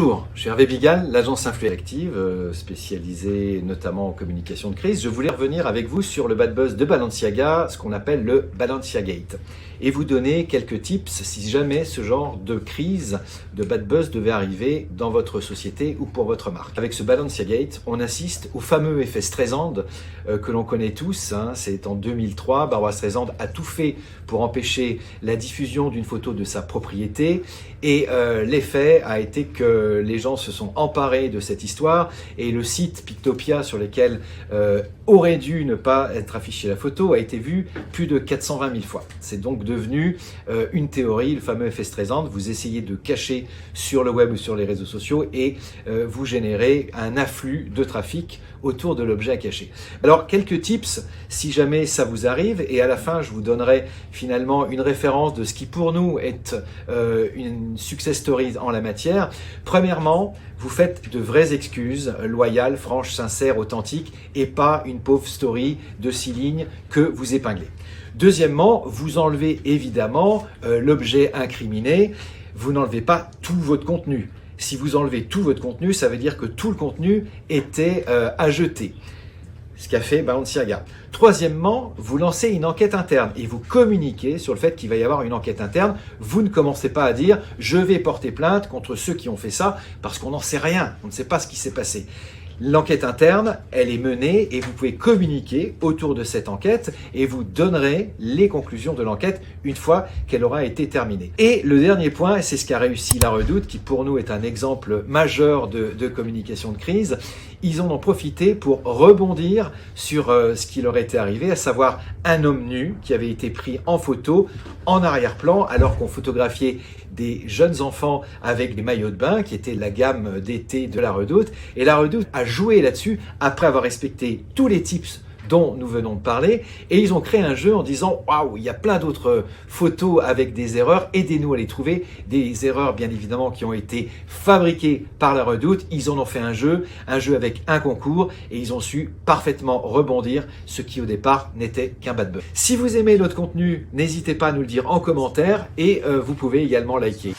Bonjour, je suis Hervé Bigal, l'agence Influence Active, spécialisée notamment en communication de crise. Je voulais revenir avec vous sur le bad buzz de Balenciaga, ce qu'on appelle le Balenciagate, et vous donner quelques tips si jamais ce genre de crise, de bad buzz devait arriver dans votre société ou pour votre marque. Avec ce Balenciagate, on assiste au fameux effet Streisand que l'on connaît tous. C'est en 2003, Barbara Streisand a tout fait pour empêcher la diffusion d'une photo de sa propriété, et l'effet a été que les gens se sont emparés de cette histoire, et le site Pictopia sur lequel aurait dû ne pas être affichée la photo a été vu plus de 420 000 fois. C'est donc devenu une théorie, le fameux effet Streisand. Vous essayez de cacher sur le web ou sur les réseaux sociaux et vous générez un afflux de trafic autour de l'objet à cacher. Alors quelques tips si jamais ça vous arrive, et à la fin je vous donnerai finalement une référence de ce qui pour nous est une success story en la matière. Premièrement, vous faites de vraies excuses loyales, franches, sincères, authentiques, et pas une pauvre story de 6 lignes que vous épinglez. Deuxièmement, vous enlevez évidemment l'objet incriminé. Vous n'enlevez pas tout votre contenu. Si vous enlevez tout votre contenu, ça veut dire que tout le contenu était à jeter. Ce qu'a fait Balenciaga. Troisièmement, vous lancez une enquête interne et vous communiquez sur le fait qu'il va y avoir une enquête interne. Vous ne commencez pas à dire « je vais porter plainte contre ceux qui ont fait ça » parce qu'on n'en sait rien, on ne sait pas ce qui s'est passé. L'enquête interne, elle est menée et vous pouvez communiquer autour de cette enquête et vous donnerez les conclusions de l'enquête une fois qu'elle aura été terminée. Et le dernier point, c'est ce qu'a réussi La Redoute, qui pour nous est un exemple majeur de communication de crise. Ils en ont profité pour rebondir sur ce qui leur était arrivé, à savoir un homme nu qui avait été pris en photo en arrière-plan alors qu'on photographiait des jeunes enfants avec des maillots de bain qui étaient la gamme d'été de La Redoute. Et La Redoute a joué là-dessus après avoir respecté tous les tips dont nous venons de parler, et ils ont créé un jeu en disant « Waouh, il y a plein d'autres photos avec des erreurs, aidez-nous à les trouver ». Des erreurs bien évidemment qui ont été fabriquées par La Redoute. Ils en ont fait un jeu avec un concours, et ils ont su parfaitement rebondir, ce qui au départ n'était qu'un bad buzz. Si vous aimez notre contenu, n'hésitez pas à nous le dire en commentaire, et vous pouvez également liker.